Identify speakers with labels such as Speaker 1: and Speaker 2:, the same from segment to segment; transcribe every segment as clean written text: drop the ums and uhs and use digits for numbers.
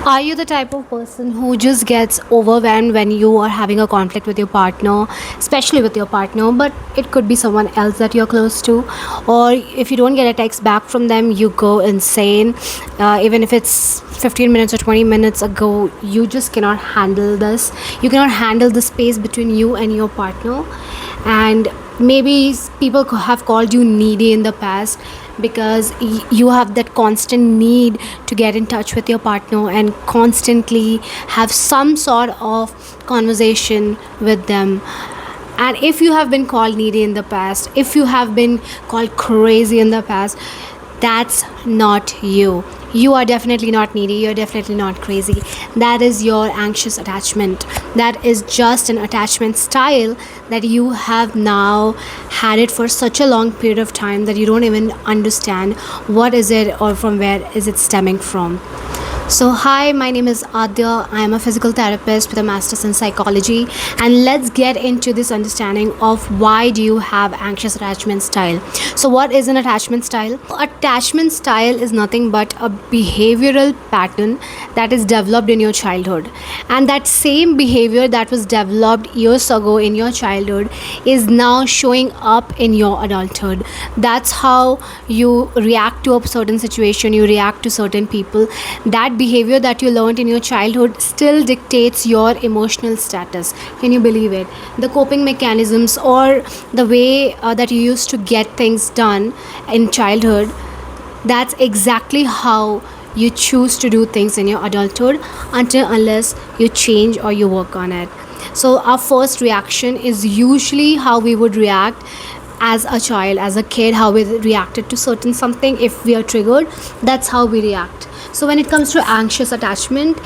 Speaker 1: Are you the type of person who just gets overwhelmed when you are having a conflict with your partner, especially with your partner, but it could be someone else that you're close to? Or if you don't get a text back from them, you go insane. Even if it's 15 minutes or 20 minutes ago, you just cannot handle this. You cannot handle the space between you and your partner. And maybe people have called you needy in the past because you have that constant need to get in touch with your partner and constantly have some sort of conversation with them. And if you have been called needy in the past, if you have been called crazy in the past, that's not you. You are definitely not needy, you're definitely not crazy. That is your anxious attachment. That is just an attachment style that you have now had it for such a long period of time that you don't even understand what is it or from where is it stemming from. So, hi, my name is Adya. I am a physical therapist with a master's in psychology, and let's get into this understanding of why do you have anxious attachment style. So, what is an attachment style? Attachment style is nothing but a behavioral pattern that is developed in your childhood, and that same behavior that was developed years ago in your childhood is now showing up in your adulthood. That's how you react to a certain situation, you react to certain people. That behavior that you learned in your childhood still dictates your emotional status. Can you believe it? The coping mechanisms or the way that you used to get things done in childhood, that's exactly how you choose to do things in your adulthood until unless you change or you work on it. So our first reaction is usually how we would react as a child, as a kid, how we reacted to certain something. If we are triggered, that's how we react. So when it comes to anxious attachment,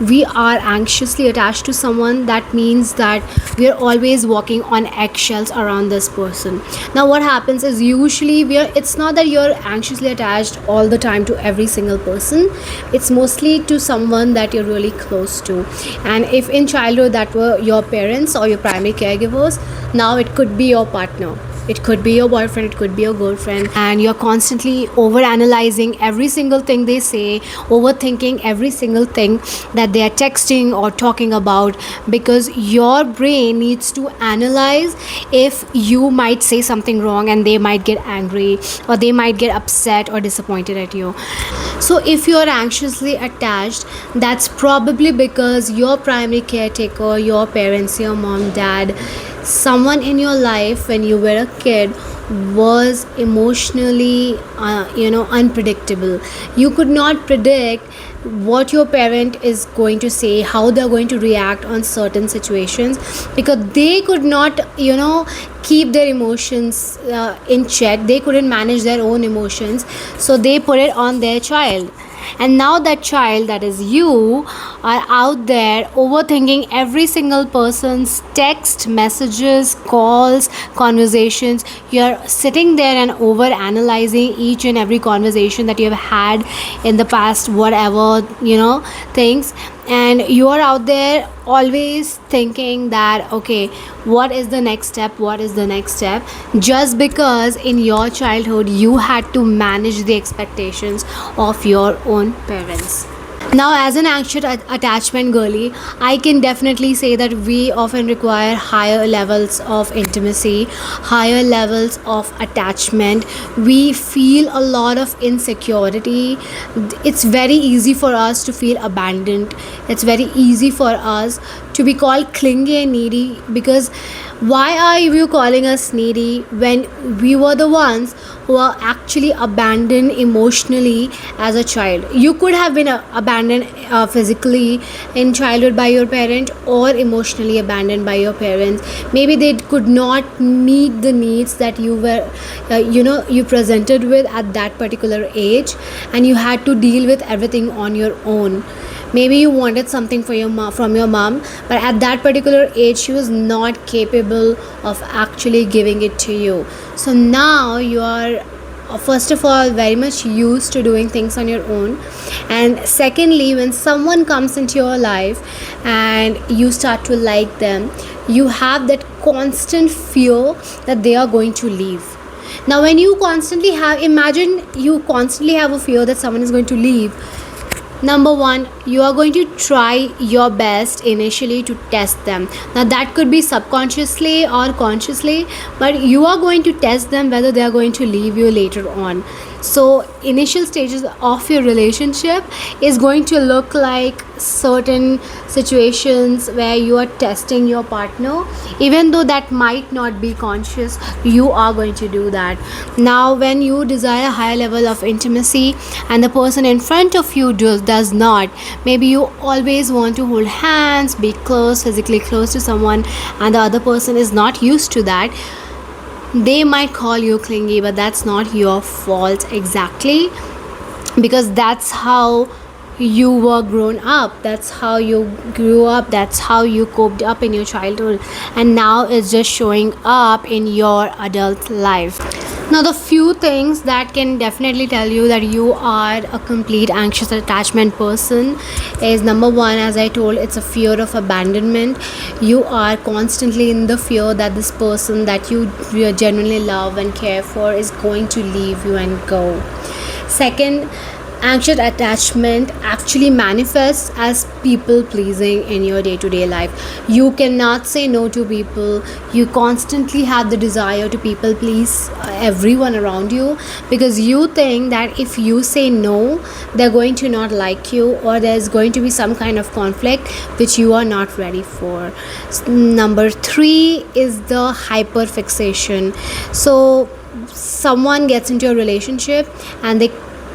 Speaker 1: we are anxiously attached to someone. That means that we are always walking on eggshells around this person. Now what happens is usually it's not that you're anxiously attached all the time to every single person. It's mostly to someone that you're really close to. And if in childhood that were your parents or your primary caregivers, now it could be your partner, it could be your boyfriend, it could be your girlfriend, and you're constantly over analyzing every single thing they say, overthinking every single thing that they are texting or talking about, because your brain needs to analyze if you might say something wrong and they might get angry or they might get upset or disappointed at you. So if you're anxiously attached, that's probably because your primary caretaker, your parents, your mom, dad, someone in your life when you were a kid was emotionally unpredictable. You could not predict what your parent is going to say, how they're going to react on certain situations, because they could not keep their emotions in check. They couldn't manage their own emotions, so they put it on their child. And now that child, that is you, are out there overthinking every single person's text, messages, calls, conversations. You're sitting there and over analyzing each and every conversation that you have had in the past, whatever things. And you are out there always thinking that, okay, what is the next step, what is the next step, just because in your childhood you had to manage the expectations of your own parents. Now, as an anxious attachment girly, I can definitely say that we often require higher levels of intimacy, higher levels of attachment. We feel a lot of insecurity. It's very easy for us to feel abandoned. It's very easy for us to be called clingy and needy, because why are you calling us needy when we were the ones who are actually abandoned emotionally as a child? You could have been abandoned physically in childhood by your parent, or emotionally abandoned by your parents. Maybe they could not meet the needs that you were you presented with at that particular age, and you had to deal with everything on your own. Maybe you wanted something from your mom, but at that particular age she was not capable of actually giving it to you. So now you are first of all very much used to doing things on your own, and secondly, when someone comes into your life and you start to like them, you have that constant fear that they are going to leave. Now when you constantly have a fear that someone is going to leave, Number one, you are going to try your best initially to test them. Now, that could be subconsciously or consciously, but you are going to test them whether they are going to leave you later on. So, initial stages of your relationship is going to look like certain situations where you are testing your partner, even though that might not be conscious. You are going to do that. Now, when you desire a higher level of intimacy and the person in front of you does not, maybe you always want to hold hands, be close, physically close to someone, and the other person is not used to that, they might call you clingy, but that's not your fault exactly, because that's how you were grown up, that's how you grew up, that's how you coped up in your childhood, and now it's just showing up in your adult life. Now, the few things that can definitely tell you that you are a complete anxious attachment person is, number one, as I told, it's a fear of abandonment. You are constantly in the fear that this person that you genuinely love and care for is going to leave you and go. Second, anxious attachment actually manifests as people pleasing in your day-to-day life. You cannot say no to people. You constantly have the desire to people please everyone around you, because you think that if you say no, they're going to not like you, or there's going to be some kind of conflict which you are not ready for. Number three is the hyper fixation. So someone gets into a relationship and they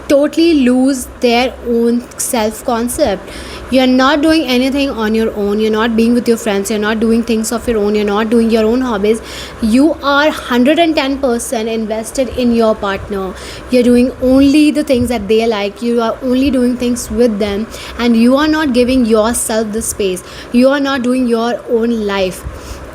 Speaker 1: totally lose their own self concept. You're not doing anything on your own, you're not being with your friends, you're not doing things of your own, you're not doing your own hobbies. You are 110% invested in your partner. You're doing only the things that they like, you are only doing things with them, and you are not giving yourself the space. You are not doing your own life.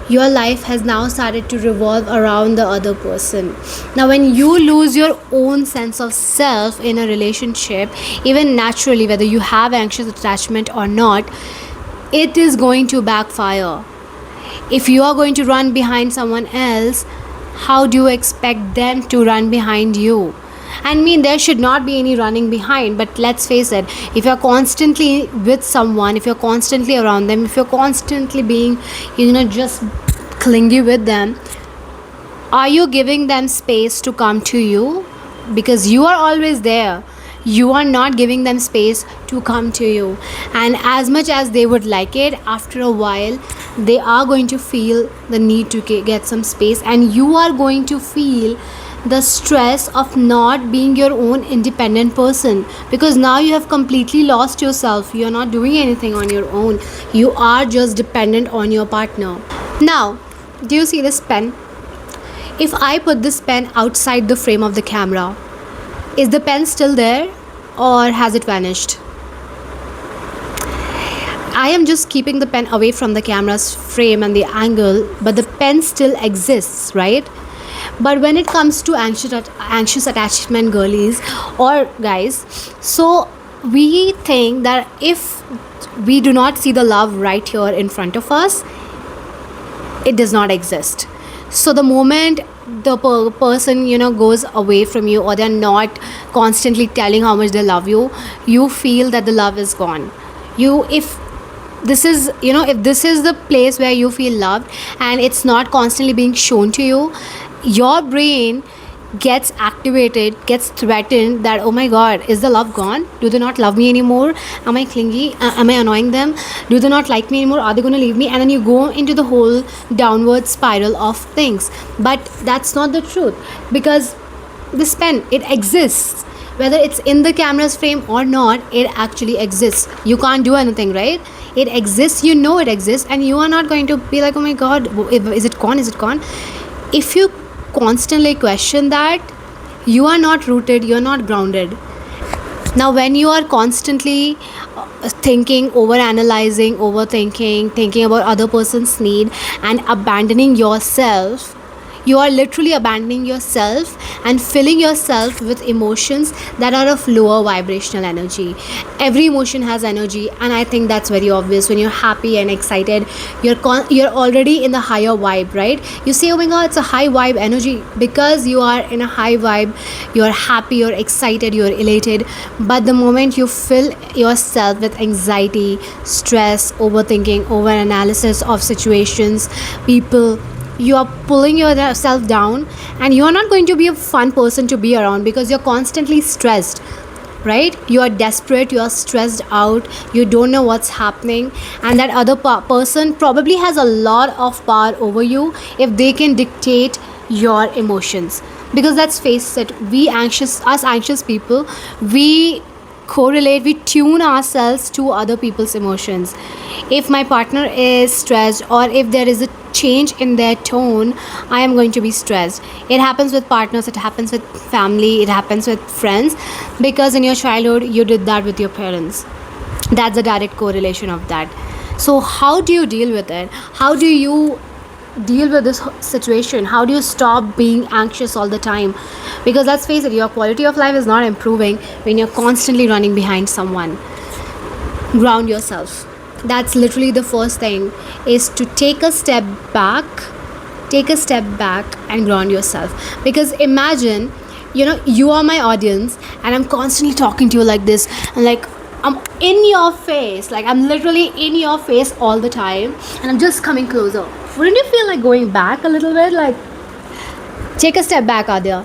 Speaker 1: Your life has now started to revolve around the other person. Now, when you lose your own sense of self in a relationship, even naturally, whether you have anxious attachment or not, it is going to backfire. If you are going to run behind someone else, how do you expect them to run behind you? I mean, there should not be any running behind, but let's face it, if you're constantly with someone, if you're constantly around them, if you're constantly being, just clingy with them, are you giving them space to come to you? Because you are always there. You are not giving them space to come to you. And as much as they would like it, after a while, they are going to feel the need to get some space, and you are going to feel the stress of not being your own independent person, because now you have completely lost yourself. You are not doing anything on your own. You are just dependent on your partner. Now, do you see this pen? If I put this pen outside the frame of the camera, is the pen still there or has it vanished? I am just keeping the pen away from the camera's frame and the angle, but the pen still exists, right? But when it comes to anxious attachment girlies or guys, so we think that if we do not see the love right here in front of us, it does not exist. So the moment the person goes away from you, or they're not constantly telling how much they love you, you feel that the love is gone. If this is the place where you feel loved and it's not constantly being shown to you, your brain gets activated, gets threatened that, oh my god, is the love gone? Do they not love me anymore? Am I clingy? Am I annoying them? Do they not like me anymore? Are they going to leave me? And then you go into the whole downward spiral of things. But that's not the truth, because this pen, it exists. Whether it's in the camera's frame or not, it actually exists. You can't do anything, right? It exists, it exists, and you are not going to be like, oh my god, is it gone? If you constantly question that, you are not rooted, you're not grounded. Now, when you are constantly thinking, overthinking, thinking about other person's need and abandoning yourself, You are literally abandoning yourself and filling yourself with emotions that are of lower vibrational energy. Every emotion has energy, and I think that's very obvious. When you're happy and excited, you're already in the higher vibe, right? You say, oh my god, it's a high vibe energy, because you are in a high vibe. You're happy, you're excited, you're elated. But the moment you fill yourself with anxiety, stress, overthinking, over analysis of situations, people, you are pulling yourself down, and you're not going to be a fun person to be around, because you're constantly stressed, right? You are desperate, you are stressed out, you don't know what's happening, and that other person probably has a lot of power over you if they can dictate your emotions. Because let's face it, us anxious people, we correlate, we tune ourselves to other people's emotions. If my partner is stressed, or if there is a change in their tone, I am going to be stressed. It happens with partners, it happens with family, it happens with friends, because in your childhood you did that with your parents. That's a direct correlation of that. So how do you deal with it? How do you deal with this situation? How do you stop being anxious all the time? Because let's face it, your quality of life is not improving when you're constantly running behind someone. Ground yourself. That's literally the first thing, is to take a step back. Take a step back and ground yourself. Because imagine, you are my audience, and I'm constantly talking to you like this, and like I'm in your face, like I'm literally in your face all the time, and I'm just coming closer. Wouldn't you feel like going back a little bit? Like, take a step back, Adya.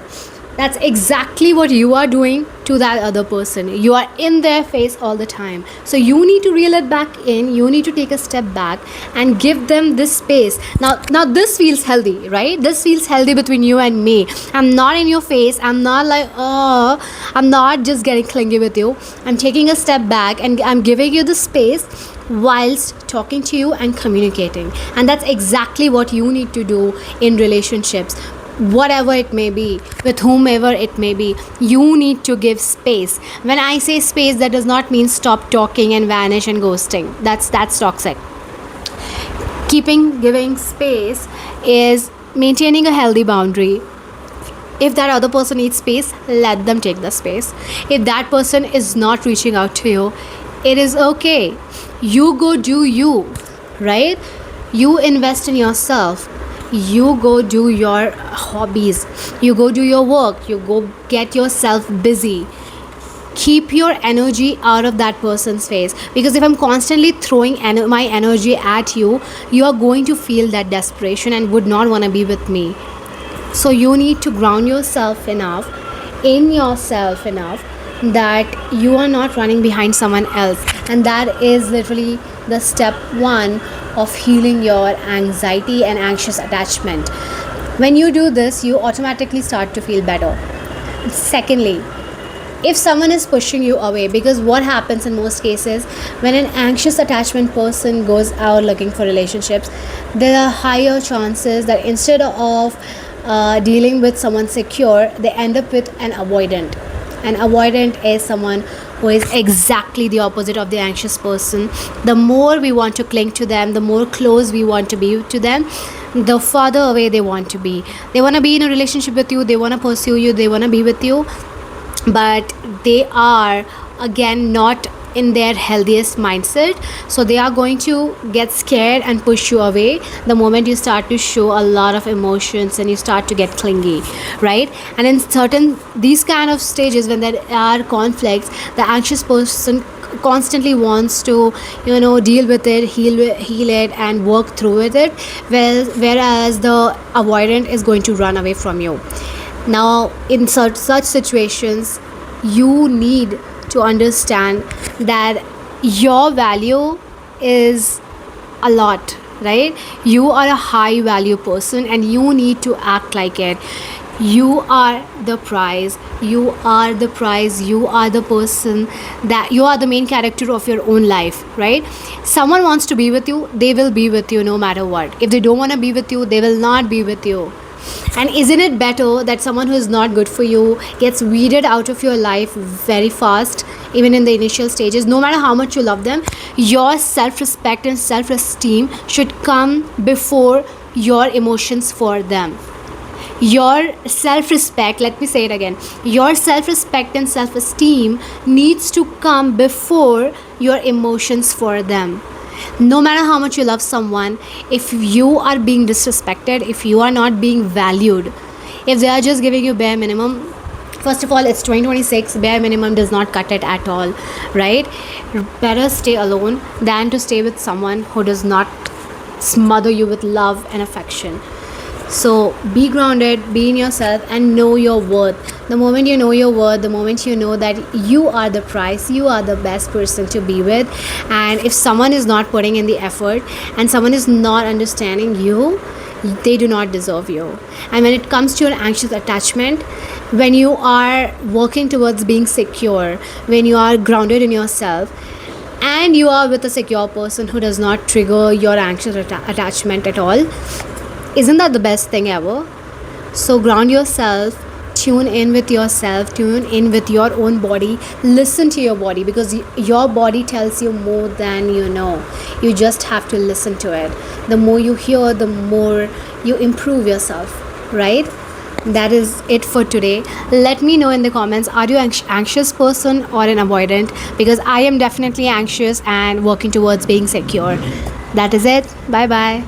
Speaker 1: That's exactly what you are doing to that other person. You are in their face all the time. So you need to reel it back in. You need to take a step back and give them this space. Now this feels healthy, right? This feels healthy between you and me. I'm not in your face. I'm not like, I'm not just getting clingy with you. I'm taking a step back and I'm giving you the space whilst talking to you and communicating. And that's exactly what you need to do in relationships. Whatever it may be, with whomever it may be, you need to give space. When I say space, that does not mean stop talking and vanish and ghosting. That's toxic. Giving space is maintaining a healthy boundary. If that other person needs space, let them take the space. If that person is not reaching out to you, it is okay. You go do you, right? You invest in yourself. You go do your hobbies. You go do your work. You go get yourself busy. Keep your energy out of that person's face, because if I'm constantly throwing my energy at you, you are going to feel that desperation and would not want to be with me. So you need to ground yourself enough, in yourself enough, that you are not running behind someone else. And that is literally the step one of healing your anxiety and anxious attachment. When you do this, you automatically start to feel better. Secondly, if someone is pushing you away, because what happens in most cases, when an anxious attachment person goes out looking for relationships, there are higher chances that instead of dealing with someone secure, they end up with an avoidant. An avoidant is someone who is exactly the opposite of the anxious person. The more we want to cling to them, the more close we want to be to them, the farther away they want to be. They want to be in a relationship with you, they want to pursue you, they want to be with you, but they are, again, not in their healthiest mindset. So they are going to get scared and push you away the moment you start to show a lot of emotions and you start to get clingy, right? And in these kind of stages, when there are conflicts, the anxious person constantly wants to deal with it, heal it and work through with it, whereas the avoidant is going to run away from you. Now in such situations, you need to understand that your value is a lot, right? You are a high value person and you need to act like it. You are the prize. You are the prize. You are the person, that you are the main character of your own life, right? Someone wants to be with you, they will be with you no matter what. If they don't want to be with you, they will not be with you. And isn't it better that someone who is not good for you gets weeded out of your life very fast, even in the initial stages? No matter how much you love them, your self-respect and self-esteem should come before your emotions for them. Your self-respect, let me say it again, your self-respect and self-esteem needs to come before your emotions for them. No matter how much you love someone, if you are being disrespected, if you are not being valued, if they are just giving you bare minimum, first of all, it's 2026, bare minimum does not cut it at all, right? Better stay alone than to stay with someone who does not smother you with love and affection. So be grounded, be in yourself, and know your worth. The moment you know your worth, the moment you know that you are the prize, you are the best person to be with, and if someone is not putting in the effort and someone is not understanding you, they do not deserve you. And when it comes to an anxious attachment, when you are working towards being secure, when you are grounded in yourself, and you are with a secure person who does not trigger your anxious attachment at all, isn't that the best thing ever? So ground yourself, tune in with yourself, tune in with your own body, listen to your body, because your body tells you more than you know. You just have to listen to it. The more you hear, the more you improve yourself, right? That is it for today. Let me know in the comments, are you anxious person or an avoidant? Because I am definitely anxious and working towards being secure. That is it. Bye bye.